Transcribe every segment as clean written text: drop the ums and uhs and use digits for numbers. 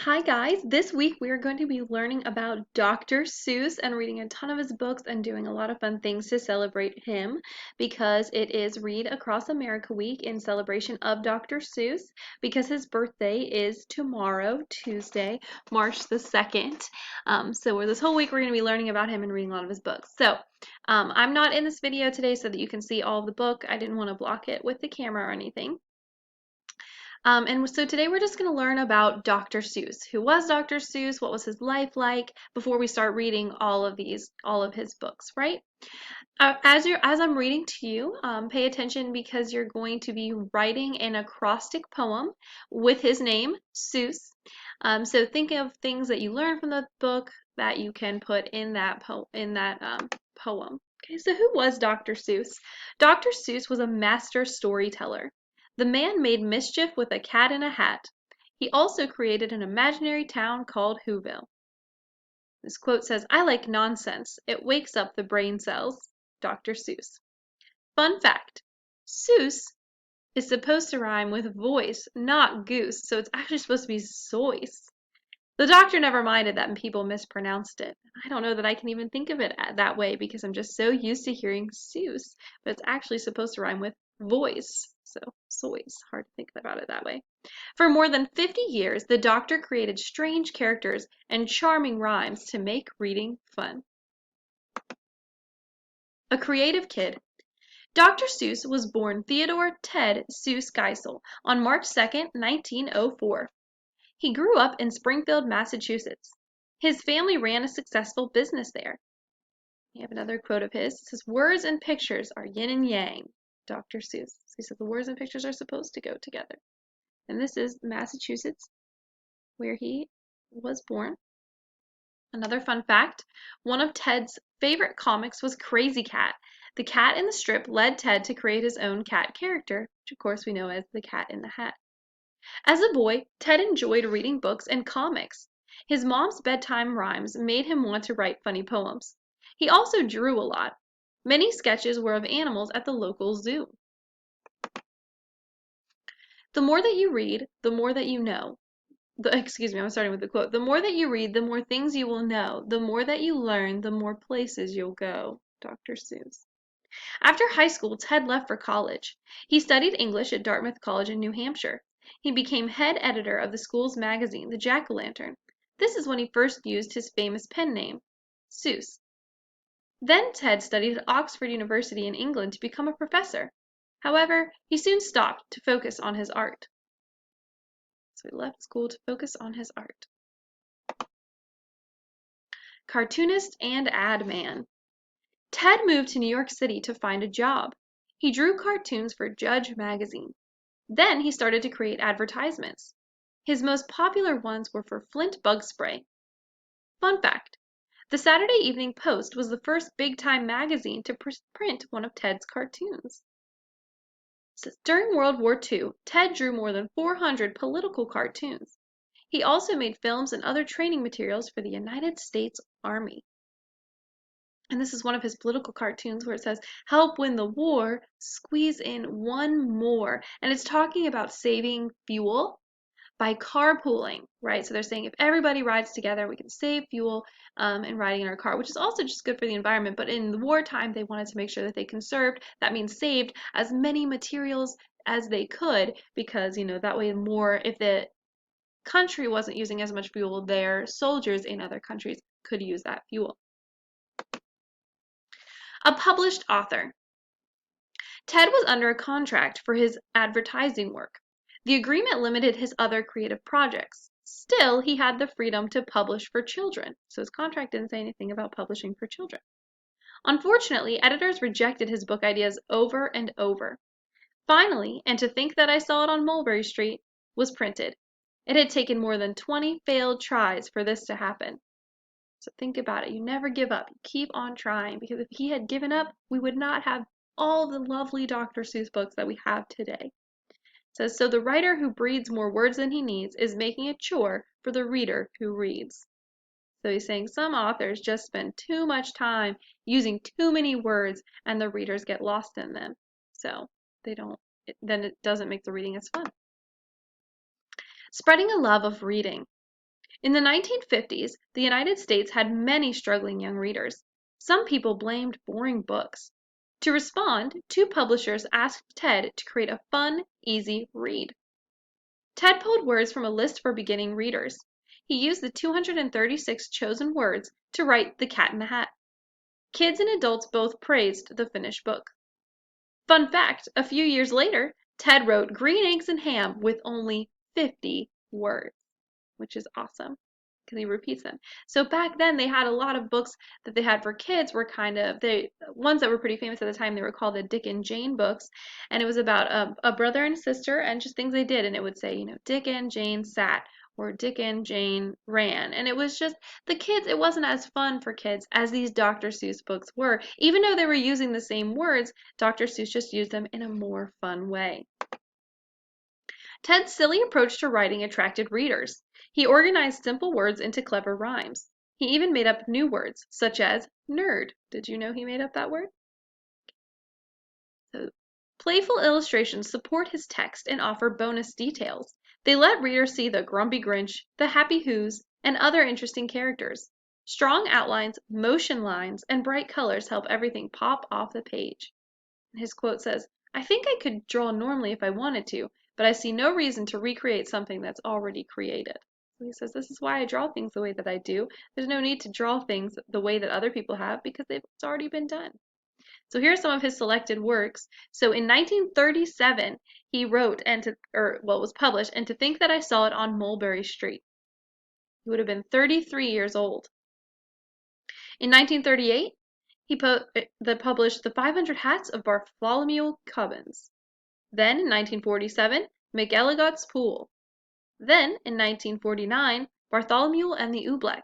Hi guys, this week we are going to be learning about Dr. Seuss and reading a ton of his books and doing a lot of fun things to celebrate him because it is Read Across America Week in celebration of Dr. Seuss because his birthday is tomorrow, Tuesday, March the 2nd. So this whole week we're going to be learning about him and reading a lot of his books. I'm not in this video today so that you can see all of the book. I didn't want to block it with the camera or anything. And so today we're just going to learn about Dr. Seuss. Who was Dr. Seuss? What was his life like before we start reading all of his books, right? As I'm reading to you, pay attention because you're going to be writing an acrostic poem with his name, Seuss. So think of things that you learn from the book that you can put in that poem. Okay, so who was Dr. Seuss? Dr. Seuss was a master storyteller. The man made mischief with a cat in a hat. He also created an imaginary town called Whoville. This quote says, "I like nonsense. It wakes up the brain cells." Dr. Seuss. Fun fact, Seuss is supposed to rhyme with voice, not goose, so it's actually supposed to be Zoice. The doctor never minded that people mispronounced it. I don't know that I can even think of it that way because I'm just so used to hearing Seuss, but it's actually supposed to rhyme with voice. So, Zoice. Hard to think about it that way. For more than 50 years, the doctor created strange characters and charming rhymes to make reading fun. A creative kid. Dr. Seuss was born Theodore Ted Seuss Geisel on March 2nd, 1904. He grew up in Springfield, Massachusetts. His family ran a successful business there. We have another quote of his. It says, "Words and pictures are yin and yang." Dr. Seuss. So he said the words and pictures are supposed to go together. And this is Massachusetts, where he was born. Another fun fact, one of Ted's favorite comics was Crazy Cat. The cat in the strip led Ted to create his own cat character, which of course we know as the Cat in the Hat. As a boy, Ted enjoyed reading books and comics. His mom's bedtime rhymes made him want to write funny poems. He also drew a lot. Many sketches were of animals at the local zoo. The more that you read, the more that you know. Excuse me, I'm starting with the quote. The more that you read, the more things you will know. The more that you learn, the more places you'll go. Dr. Seuss. After high school, Ted left for college. He studied English at Dartmouth College in New Hampshire. He became head editor of the school's magazine, the Jack-O-Lantern. This is when he first used his famous pen name, Seuss. Then Ted studied at Oxford University in England to become a professor. However, he soon stopped to focus on his art. So he left school to focus on his art. Cartoonist and ad man. Ted moved to New York City to find a job. He drew cartoons for Judge magazine. Then he started to create advertisements. His most popular ones were for Flint bug spray. Fun fact, the Saturday Evening Post was the first big-time magazine to print one of Ted's cartoons. During World War II, Ted drew more than 400 political cartoons. He also made films and other training materials for the United States Army. And this is one of his political cartoons where it says, "Help win the war, squeeze in one more." And it's talking about saving fuel by carpooling, right? So they're saying if everybody rides together, we can save fuel and riding in our car, which is also just good for the environment. But in the wartime, they wanted to make sure that they conserved, that means saved, as many materials as they could because, that way more, if the country wasn't using as much fuel, their soldiers in other countries could use that fuel. A published author. Ted was under a contract for his advertising work. The agreement limited his other creative projects. Still, he had the freedom to publish for children, so his contract didn't say anything about publishing for children. Unfortunately, editors rejected his book ideas over and over. Finally, "And to Think That I Saw It on Mulberry Street" was printed. It had taken more than 20 failed tries for this to happen. So think about it. You never give up. You keep on trying, because if he had given up, we would not have all the lovely Dr. Seuss books that we have today. It says, "So the writer who breathes more words than he needs is making a chore for the reader who reads." So he's saying some authors just spend too much time using too many words and the readers get lost in them. So then it doesn't make the reading as fun. Spreading a love of reading. In the 1950s, the United States had many struggling young readers. Some people blamed boring books. To respond, two publishers asked Ted to create a fun, easy read. Ted pulled words from a list for beginning readers. He used the 236 chosen words to write The Cat in the Hat. Kids and adults both praised the finished book. Fun fact, a few years later, Ted wrote Green Eggs and Ham with only 50 words, which is awesome because he repeats them. So back then they had a lot of books that they had for kids were kind of the ones that were pretty famous at the time. They were called the Dick and Jane books, and it was about a brother and sister and just things they did. And it would say, Dick and Jane sat or Dick and Jane ran. And it was just the kids. It wasn't as fun for kids as these Dr. Seuss books were. Even though they were using the same words, Dr. Seuss just used them in a more fun way. Ted's silly approach to writing attracted readers. He organized simple words into clever rhymes. He even made up new words, such as nerd. Did you know he made up that word? So, playful illustrations support his text and offer bonus details. They let readers see the grumpy Grinch, the Happy Who's, and other interesting characters. Strong outlines, motion lines, and bright colors help everything pop off the page. His quote says, "I think I could draw normally if I wanted to, but I see no reason to recreate something that's already created." So he says, "This is why I draw things the way that I do. There's no need to draw things the way that other people have because it's already been done." So here are some of his selected works. So in 1937, he wrote was published, "And to Think That I Saw It on Mulberry Street." He would have been 33 years old. In 1938, he published The 500 Hats of Bartholomew Cubbins. Then, in 1947, McElligot's Pool. Then, in 1949, Bartholomew and the Oobleck.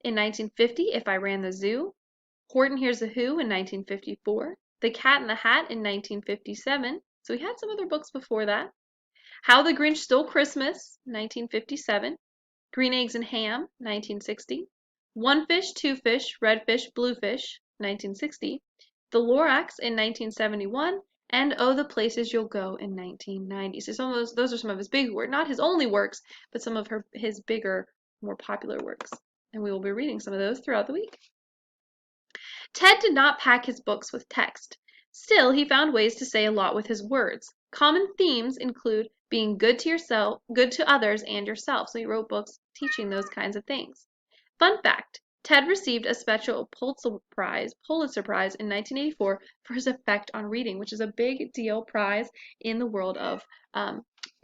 In 1950, If I Ran the Zoo. Horton Hears the Who in 1954. The Cat in the Hat in 1957. So he had some other books before that. How the Grinch Stole Christmas, 1957. Green Eggs and Ham, 1960. One Fish, Two Fish, Red Fish, Blue Fish, 1960. The Lorax in 1971. And Oh, the Places You'll Go in 1990. So some of those are some of his big works, not his only works, but some of his bigger, more popular works. And we will be reading some of those throughout the week. Ted did not pack his books with text. Still, he found ways to say a lot with his words. Common themes include being good to yourself, good to others, and yourself. So he wrote books teaching those kinds of things. Fun fact, Ted received a special Pulitzer Prize in 1984 for his effect on reading, which is a big deal prize in the world of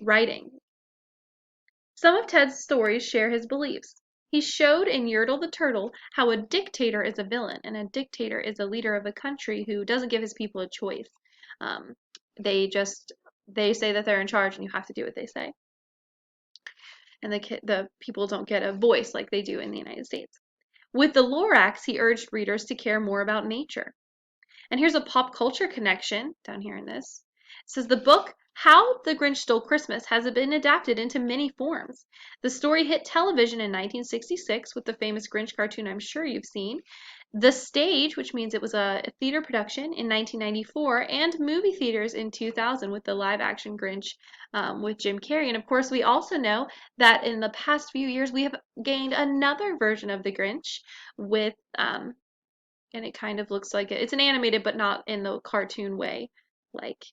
writing. Some of Ted's stories share his beliefs. He showed in Yertle the Turtle how a dictator is a villain, and a dictator is a leader of a country who doesn't give his people a choice. Um, they say that they're in charge, and you have to do what they say. And the people don't get a voice like they do in the United States. With the Lorax, he urged readers to care more about nature. And here's a pop culture connection down here in this. It says the book How the Grinch Stole Christmas has been adapted into many forms. The story hit television in 1966 with the famous Grinch cartoon I'm sure you've seen. The stage, which means it was a theater production, in 1994, and movie theaters in 2000 with the live action Grinch with Jim Carrey. And of course, we also know that in the past few years we have gained another version of the Grinch with and it kind of looks like it's an animated but not in the cartoon way like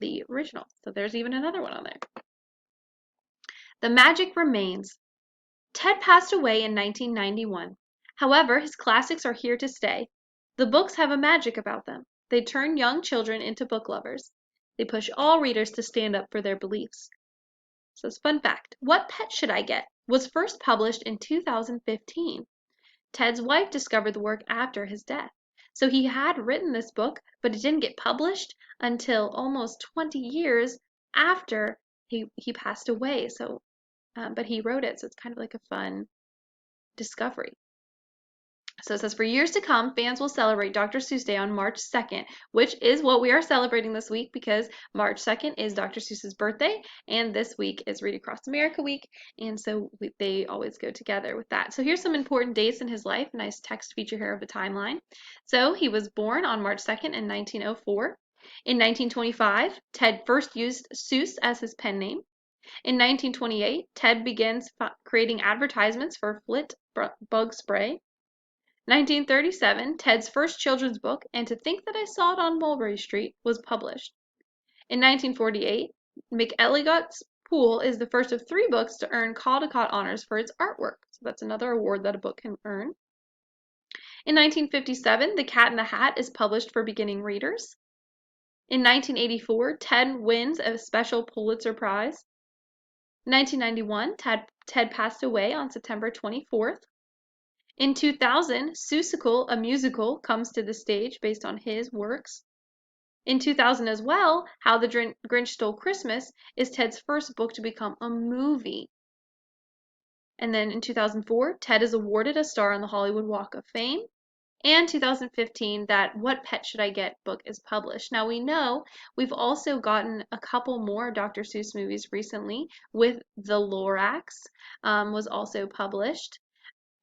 the original. So there's even another one on there. The magic remains. Ted passed away in 1991. However, his classics are here to stay. The books have a magic about them. They turn young children into book lovers. They push all readers to stand up for their beliefs. So, fun fact, What Pet Should I Get was first published in 2015. Ted's wife discovered the work after his death. So he had written this book, but it didn't get published until almost 20 years after he passed away. So, but he wrote it, so it's kind of like a fun discovery. So it says, for years to come, fans will celebrate Dr. Seuss Day on March 2nd, which is what we are celebrating this week because March 2nd is Dr. Seuss's birthday, and this week is Read Across America week, and so they always go together with that. So here's some important dates in his life. Nice text feature here of the timeline. So he was born on March 2nd in 1904. In 1925, Ted first used Seuss as his pen name. In 1928, Ted begins creating advertisements for Flit bug spray. 1937, Ted's first children's book, And to Think That I Saw It on Mulberry Street, was published. In 1948, McElligot's Pool is the first of 3 books to earn Caldecott honors for its artwork. So that's another award that a book can earn. In 1957, The Cat in the Hat is published for beginning readers. In 1984, Ted wins a special Pulitzer Prize. In 1991, Ted passed away on September 24th. In 2000, Seussical, a musical, comes to the stage based on his works. In 2000 as well, How the Grinch Stole Christmas is Ted's first book to become a movie. And then in 2004, Ted is awarded a star on the Hollywood Walk of Fame. And 2015, that What Pet Should I Get book is published. Now we know we've also gotten a couple more Dr. Seuss movies recently with The Lorax was also published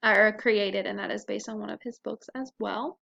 or created, and that is based on one of his books as well.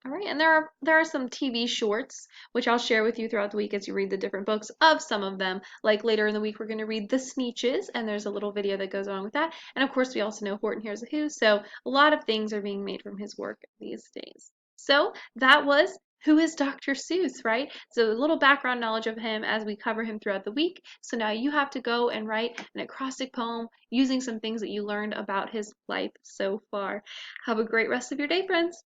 All right, and there are some TV shorts which I'll share with you throughout the week as you read the different books of some of them. Like later in the week, we're going to read The Sneetches, and there's a little video that goes along with that. And of course, we also know Horton Hears a Who, so a lot of things are being made from his work these days. So that was Who is Dr. Seuss, right? So a little background knowledge of him as we cover him throughout the week. So now you have to go and write an acrostic poem using some things that you learned about his life so far. Have a great rest of your day, friends.